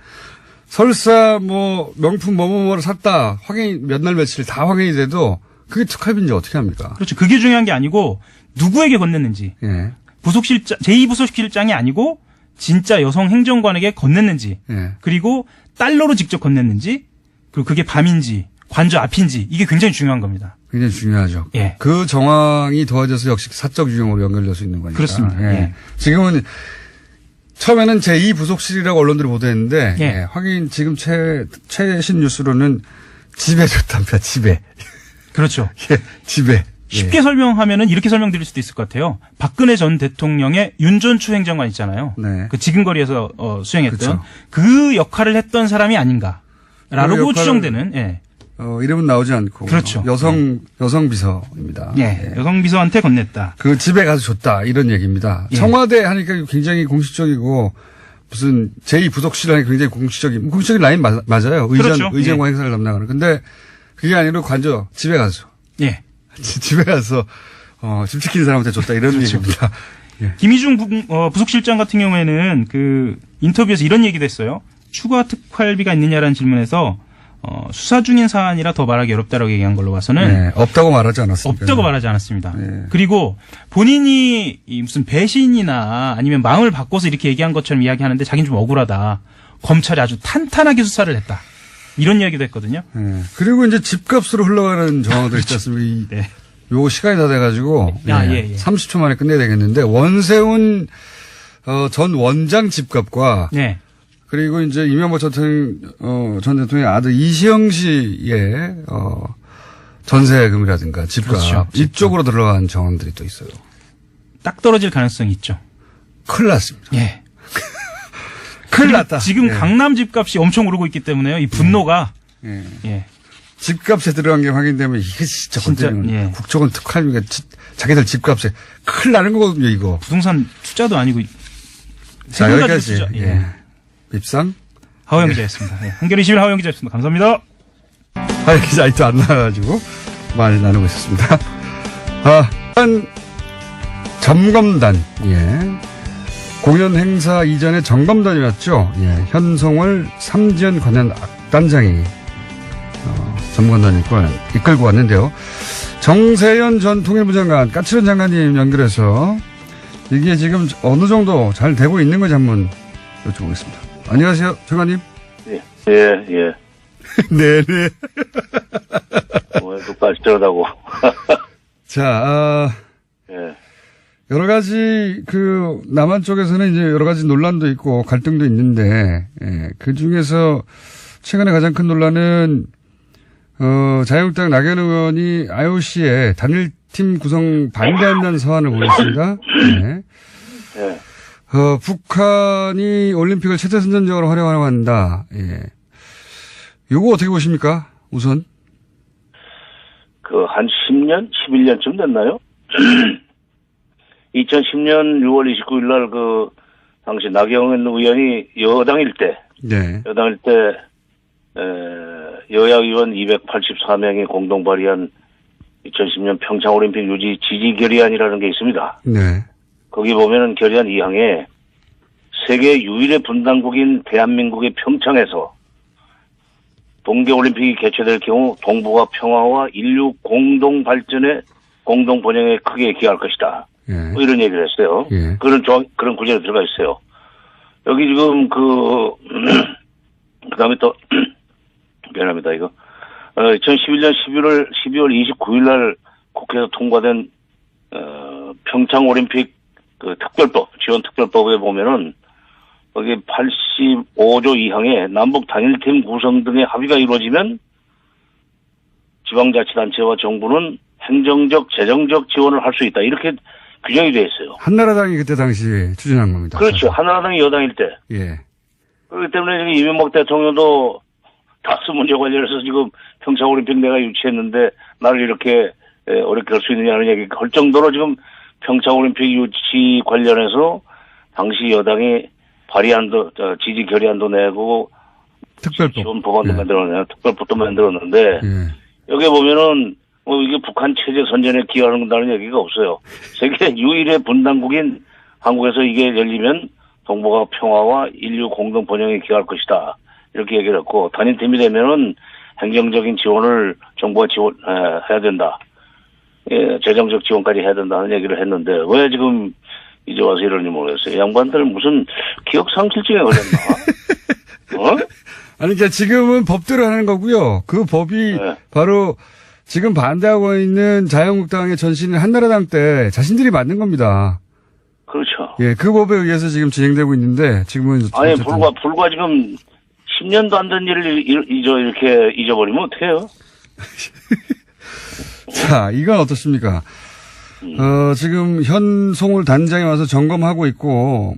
설사 명품 뭐뭐뭐를 샀다 확인이 몇 날 며칠 다 확인이 돼도 그게 특활비인지 어떻게 합니까? 그렇죠. 그게 중요한 게 아니고 누구에게 건넸는지. 예. 제2부속실장이 아니고 진짜 여성 행정관에게 건넸는지. 예. 그리고 달러로 직접 건넸는지. 그리고 그게 밤인지 관저 앞인지 이게 굉장히 중요한 겁니다. 굉장히 중요하죠. 예. 그 정황이 더해져서 역시 사적 유형으로 연결될 수 있는 거니까. 그렇습니다. 예. 예. 지금은 처음에는 제2부속실이라고 언론들이 보도했는데 예. 확인 지금 최신 뉴스로는 집에 줬답니다. 집에. 그렇죠. 예. 집에. 쉽게 설명하면은 이렇게 설명드릴 수도 있을 것 같아요. 박근혜 전 대통령의 윤전추 행정관 있잖아요. 네. 그 지금거리에서 수행했던 그렇죠. 그 역할을 했던 사람이 아닌가라고 역할을- 추정되는. 예. 이름은 나오지 않고. 그렇죠. 여성 비서입니다. 예. 여성 비서한테 건넸다. 그 집에 가서 줬다. 이런 얘기입니다. 예. 청와대 하니까 굉장히 공식적이고 무슨 제2부속실 하니까 굉장히 공식적인 라인 맞아요. 그렇죠. 의전과 예. 행사를 담당하는. 근데 그게 아니라 관저 집에 가서. 예. 집에 가서 집 지키는 사람한테 줬다 이런 그렇죠. 얘기입니다. 예. 김희중 부속실장 같은 경우에는 그 인터뷰에서 이런 얘기도 했어요. 추가 특활비가 있느냐라는 질문에서 수사 중인 사안이라 더 말하기 어렵다라고 얘기한 걸로 봐서는 네, 없다고 말하지 않았습니다. 없다고 말하지 않았습니다. 네. 그리고 본인이 이 무슨 배신이나 아니면 마음을 바꿔서 이렇게 얘기한 것처럼 이야기하는데 자기는 좀 억울하다. 검찰이 아주 탄탄하게 수사를 했다. 이런 이야기도 했거든요. 네. 그리고 이제 집값으로 흘러가는 정황들 있지 않습니까? 네. 요 시간이 다 돼가지고 아, 예, 예. 30초 만에 끝내야 되겠는데 원세훈 전 원장 집값과 네. 그리고 이제 이명박 전 대통령의 아들 이시영 씨의 전세금이라든가 집값 그렇죠. 이쪽으로 들어간 정황들이 또 있어요. 딱 떨어질 가능성이 있죠. 큰일 났습니다. 예. 큰일 났다. 지금 예. 강남 집값이 엄청 오르고 있기 때문에요. 이 분노가 예. 예. 집값에 들어간 게 확인되면 이게 진짜 건드리면 예. 국정원 특활비가 자기들 집값에 큰일 나는 거거든요, 이거. 부동산 투자도 아니고 자, 세금 가지고 여기까지. 투자. 예. 밉상. 하호영 기자였습니다. 예. 한겨레 21 하호영 기자였습니다. 감사합니다. 기자 아직도 안 나와가지고 말 나누고 있었습니다. 점검단. 예. 공연 행사 이전에 점검단이었죠. 예. 현송월 삼지연 관련 악단장이 점검단을 이끌고 왔는데요. 정세현 전 통일부 장관, 까칠한 장관님 연결해서 이게 지금 어느 정도 잘 되고 있는 건지 한번 여쭤보겠습니다. 안녕하세요, 장관님. 예, 예. 네네. 또 까칠하다고. 자, 예. 여러 가지 남한 쪽에서는 이제 여러 가지 논란도 있고 갈등도 있는데, 예, 그 중에서 최근에 가장 큰 논란은 자유한국당 낙연 의원이 IOC에 단일팀 구성 반대한다는 서한을 보냈습니다. 네. 예. 북한이 올림픽을 최대 선전적으로 활용하려고 한다. 예. 요거 어떻게 보십니까? 우선. 한 10년, 11년쯤 됐나요? 2010년 6월 29일 날 당시 나경원 의원이 여당일 때, 네. 여야 의원 284명이 공동 발의한 2010년 평창올림픽 유지 지지 결의안이라는 게 있습니다. 네. 거기 보면은 결의안 2항에 세계 유일의 분단국인 대한민국의 평창에서 동계올림픽이 개최될 경우 동북아 평화와 인류 공동 발전에 공동 번영에 크게 기여할 것이다. 예. 뭐 이런 얘기를 했어요. 예. 그런 구절이 들어가 있어요. 여기 지금 그다음에 또 미안합니다 이거 2011년 12월 29일 날 국회에서 통과된 평창 올림픽 특별법 지원 특별법에 보면은 거기 85조 2항에 남북 단일팀 구성 등의 합의가 이루어지면 지방자치단체와 정부는 행정적, 재정적 지원을 할 수 있다. 이렇게 규정이 되어 있어요. 한나라당이 그때 당시 추진한 겁니다. 그렇죠. 한나라당이 여당일 때. 예. 그렇기 때문에 지금 이명박 대통령도 다스 문제 관련해서 지금 평창올림픽 내가 유치했는데 나를 이렇게 어렵게 할 수 있느냐는 얘기 할 정도로 지금 평창올림픽 유치 관련해서 당시 여당이 발의안도, 지지 결의안도 내고 특별법. 지원 법안도 예. 만들었는데, 특별법도 만들었는데, 예. 여기 보면은 이게 북한 체제 선전에 기여한다는 얘기가 없어요. 세계 유일의 분단국인 한국에서 이게 열리면 동북아 평화와 인류 공동 번영에 기여할 것이다. 이렇게 얘기를 했고 단일팀이 되면은 행정적인 지원을 정부가 해야 된다. 예, 재정적 지원까지 해야 된다는 얘기를 했는데 왜 지금 이제 와서 이러는지 모르겠어요. 양반들 무슨 기억 상실증에 걸렸나? 아니, 그러니까 지금은 법대로 하는 거고요. 그 법이 네. 바로 지금 반대하고 있는 자유한국당의 전신인 한나라당 때 자신들이 만든 겁니다. 그렇죠. 예, 그 법에 의해서 지금 진행되고 있는데 지금은 아니 어쨌든 불과 지금 10년도 안 된 일을 이렇게 잊어버리면 어떡해요? 자, 이건 어떻습니까? 지금 현송월 단장이 와서 점검하고 있고,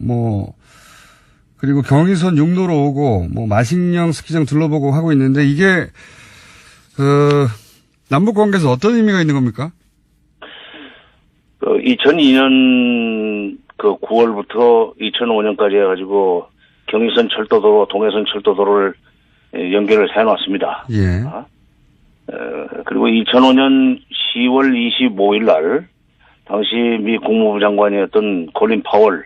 그리고 경의선 육로로 오고, 마식령 스키장 둘러보고 하고 있는데, 이게, 남북 관계에서 어떤 의미가 있는 겁니까? 2002년 9월부터 2005년까지 해가지고, 경의선 철도도로, 동해선 철도도로를 연결을 해놨습니다. 예. 그리고 2005년 10월 25일 날 당시 미 국무부 장관이었던 콜린 파월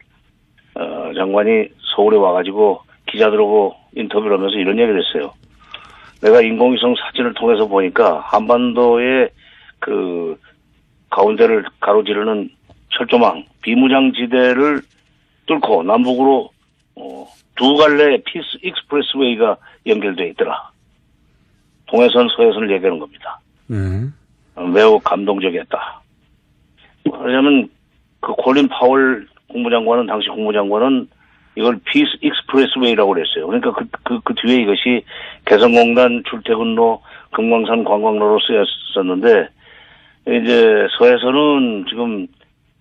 장관이 서울에 와가지고 기자들하고 인터뷰를 하면서 이런 얘기를 했어요. 내가 인공위성 사진을 통해서 보니까 한반도의 그 가운데를 가로지르는 철조망, 비무장지대를 뚫고 남북으로 두 갈래의 피스 익스프레스웨이가 연결되어 있더라. 동해선, 서해선을 얘기하는 겁니다. 네. 매우 감동적이었다. 왜냐하면 그 콜린 파월 국무장관은 당시 국무장관은 이걸 피스 익스프레스웨이라고 그랬어요. 그러니까 그 뒤에 이것이 개성공단 출퇴근로, 금강산 관광로로 쓰였었는데 이제 서해선은 지금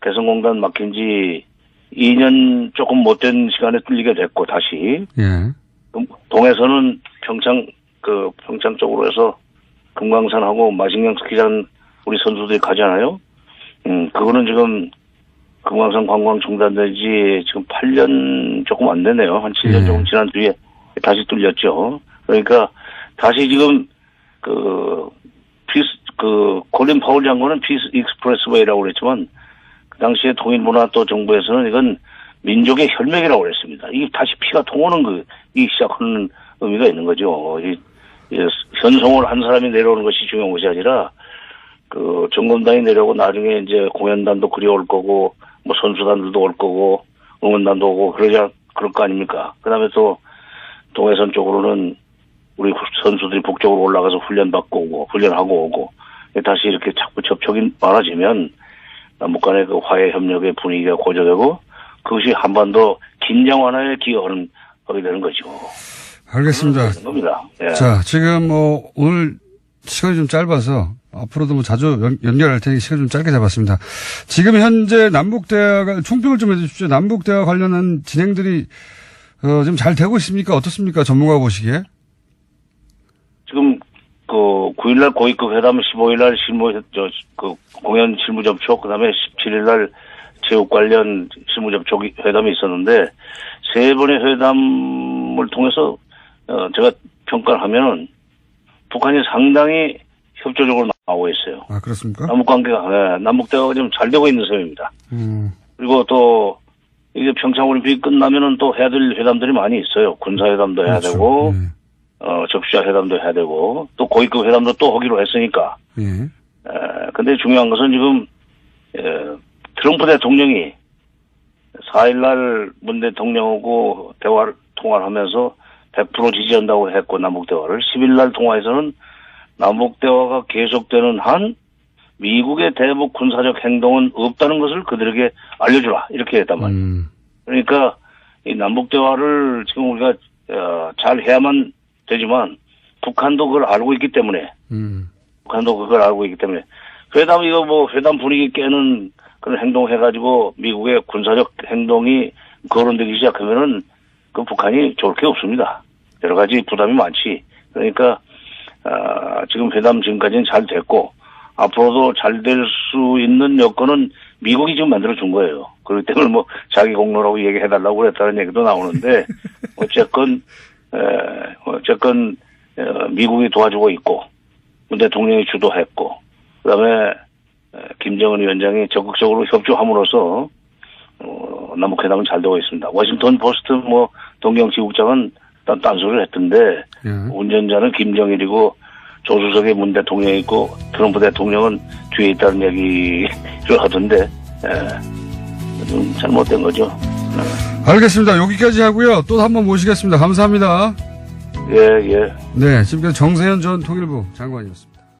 개성공단 막힌 지 2년 조금 못된 시간에 뚫리게 됐고 다시 예. 동해선은 평창 쪽으로 해서 금강산하고 마식령 스키장 우리 선수들이 가잖아요. 그거는 지금 금강산 관광 중단된 지 지금 8년 조금 안 되네요. 한 7년 조금 지난 뒤에 다시 뚫렸죠. 그러니까 다시 지금 콜린 파월 장관은 피스 익스프레스웨이라고 그랬지만 그 당시에 통일부나 또 정부에서는 이건 민족의 혈맥이라고 그랬습니다. 이게 다시 피가 통하는 이 시작하는 의미가 있는 거죠. 현송을 한 사람이 내려오는 것이 중요한 것이 아니라 정검단이 내려오고 나중에 이제 공연단도 그리 올 거고 뭐 선수단들도 올 거고 응원단도 오고 그럴 거 아닙니까? 그다음에 또 동해선 쪽으로는 우리 선수들이 북쪽으로 올라가서 훈련하고 오고 다시 이렇게 자꾸 접촉이 많아지면 남북 간의 그 화해 협력의 분위기가 고조되고 그것이 한반도 긴장 완화에 하게 되는 거죠. 알겠습니다. 그런 겁니다. 예. 자, 지금 오늘 시간이 좀 짧아서 앞으로도 지금 연결할 테니 시간 좀 짧게 잡았습니다. 지금 현재 남북대화가 총평을 좀 해주십시오. 남북대화 관련한 진행들이 지금 잘 되고 있습니까? 어떻습니까? 전문가가 보시기에? 지금 9일날 고위급 회담, 15일날 공연 실무 접촉, 그다음에 17일날 체육 관련 실무 접촉 회담이 있었는데 세 번의 회담을 통해서 제가 평가를 하면은 북한이 상당히 협조적으로 나오고 있어요. 아, 그렇습니까? 남북대화가 좀 잘 되고 있는 셈입니다. 그리고 또 이게 평창 올림픽이 끝나면은 또 해야 될 회담들이 많이 있어요. 군사회담도 해야 그렇죠. 되고, 적시자 회담도 해야 되고, 또 고위급 회담도 또 하기로 했으니까. 근데 중요한 것은 지금, 트럼프 대통령이 4일날 문 대통령하고 통화를 하면서 100% 지지한다고 했고, 남북대화를. 10일날 통화에서는 남북대화가 계속되는 한 미국의 대북 군사적 행동은 없다는 것을 그들에게 알려주라. 이렇게 했단 말이에요. 그러니까 이 남북대화를 지금 우리가 잘 해야만 되지만 북한도 그걸 알고 있기 때문에 회담 분위기 깨는 그런 행동 해가지고 미국의 군사적 행동이 거론되기 시작하면은 그 북한이 좋을 게 없습니다. 여러 가지 부담이 많지. 그러니까 지금 회담 지금까지는 잘 됐고 앞으로도 잘 될 수 있는 여건은 미국이 지금 만들어 준 거예요. 그렇기 때문에 뭐 자기 공로라고 얘기해달라고 그랬다는 얘기도 나오는데 어쨌건 미국이 도와주고 있고 문 대통령이 주도했고 그다음에 김정은 위원장이 적극적으로 협조함으로써 남북회담은 잘 되고 있습니다. 워싱턴 포스트 동경지국장은 딴소리를 했던데 운전자는 김정일이고 조수석에 문 대통령이 있고 트럼프 대통령은 뒤에 있다는 얘기를 하던데 좀 잘못된 거죠. 알겠습니다. 여기까지 하고요. 또 한 번 모시겠습니다. 감사합니다. 예. 네, 지금까지 정세현 전 통일부 장관이었습니다.